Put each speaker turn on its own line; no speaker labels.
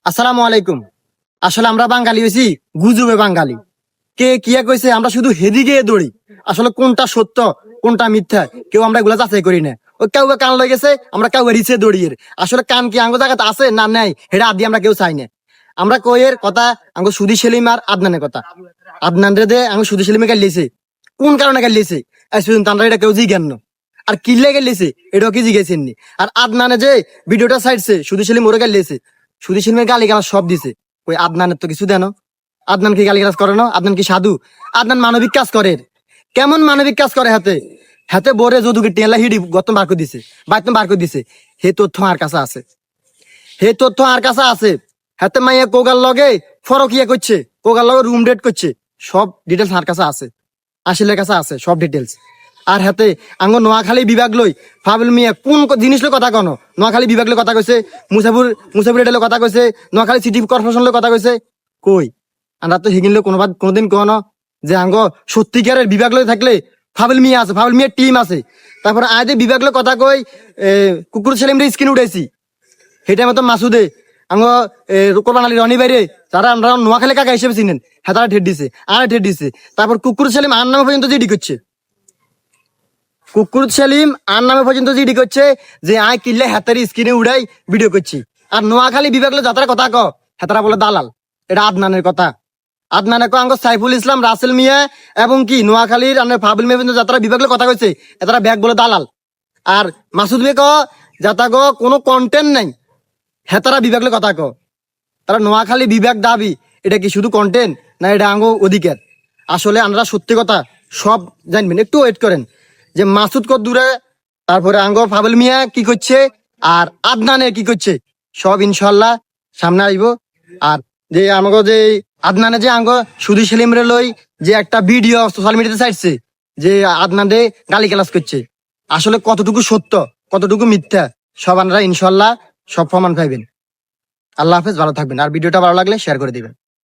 আসসালামু আলাইকুম। আসলে আমরা বাঙালি হয়েছি গুজবে বাঙালি। কে কিয়া কইছে আমরা শুধু হেদিকে দৌড়ি। আসলে কোনটা সত্য কোনটা মিথ্যা কেউ আমরা এগুলা যাচাই করি না। ওই কেউ কান লয়ে গেছে আমরা কেউ রিচে দৌড়িয়ে। আসলে কান কি আঙ্গ জায়গাতে আছে না নাই এটা আদি আমরা কেউ চাই না। আমরা কইয়ের কথা আঙ্গ সুদি সেলিম আর আদনানের কথা। আদনান রে দে আঙ্গ সুদি সেলিমে গালিয়েছে। কোন কারণে গালিয়েছে আজ পর্যন্ত আমরা এটা কেউ জিজ্ঞান না। আর কিল্লে গেলিছে এটাও কি জিজ্ঞেসেননি। আর আদনানে যে ভিডিওটা ছাইড়ছে সুদি সেলিম ওরে গালিয়েছে। সুদি সেলিমের গালি গালাজ সব দিছে। ওই আদনানের তো কিছু দেন। আদনান কি গালি গালাজ করে না? আদনান কি সাধু? আদনান মানবিক কাজ করে। কেমন মানবিক কাজ করে? হাতে হাতে বরে যদুকে টেলা হিডি গত বার করে দিছে, বাইতন বার করে দিছে। হে তথ্য আর কাছে আছে, হে তথ্য আর কাছে আছে। হাতে মাইয়া কোগাল লগে ফরকিয়া করছে, কোগাল লগে রুম ডেট করছে, সব ডিটেলস আর কাছে আছে, আসিলের কাছে আছে সব ডিটেলস। আর হাতে আঙ্গ নোয়াখালী বিভাগ লই ফাবিল মিয়া কোন জিনিস লই কথা কনো। নোয়াখালী বিভাগ লই কথা কইছে, মুসাফুর মুসাফুর এটালে কথা কইছে, নোয়াখালী সিটি কর্পোরেশন লই কথা কইছে। কই আমরা তো হিগিন লই কোনোদিন কহন যে আঙ্গ সত্যিকারের বিভাগ লই থাকলে ফাবিল মিয়া আছে, ফাবিল মিয়ার টিম আছে। তারপরে আজ বিভাগ লই কথা কই কুকুর ছেলেমরে স্ক্রিন উঠাইছি। সেই টাইমে তো মাসুদে আঙ্গ কোরবান আলী রনি বাইরে যারা আমরা নোয়াখালী কাকা হিসেবে চিনেন হ্যাঁ তারা ঠেট দিছে, আর ঠেট দিছে। তারপর কুকুর সেলিম আর নামে পর্যন্ত জিডি করছে, কুকুর সেলিম আর নামে পর্যন্ত জিডি করছে যে আয় কিল্লে হাতারি স্ক্রিনে উড়াই ভিডিও করছি। আর নোয়াখালী বিভাগ যাত্রা কথা ক হেতারা বলে দালাল। এটা আদনানের কথা। আদনানে আঙ্গ সাইফুল ইসলাম রাসেল মিয়া এবং কি নোয়াখালীর ফাবিল মেয়ে যাত্রা বিভাগ কথা কইছে এতারা ব্যাগ বলে দালাল। আর মাসুদ বে ক যাতা গ কোনো কন্টেন্ট নাই হেতারা বিভাগ কথা ক। তারা নোয়াখালী বিভাগ দাবি এটা কি শুধু কন্টেন্ট না এটা আঙ্গ অধিকার? আসলে আমরা সত্যি কথা সব জানবেন, একটু ওয়েট করেন যে মাসুদ কদ্দুরে তারপরে আঙ্গ ফাবল মিয়া কি করছে আর আদনানের কি করছে সব ইনশাল্লাহ সামনে আইব। আর যে আমাকে যে আদনানে যে আঙ্গ সুধি সেলিম রে লই যে একটা ভিডিও সোশ্যাল মিডিয়াতে ছাড়ছে যে আদনানে গালি গালাজ করছে, আসলে কতটুকু সত্য কতটুকু মিথ্যা সব আমরা ইনশাল্লাহ সব প্রমাণ পাইবেন। আল্লাহ হাফেজ, ভালো থাকবেন। আর ভিডিওটা ভালো লাগলে শেয়ার করে দিবেন।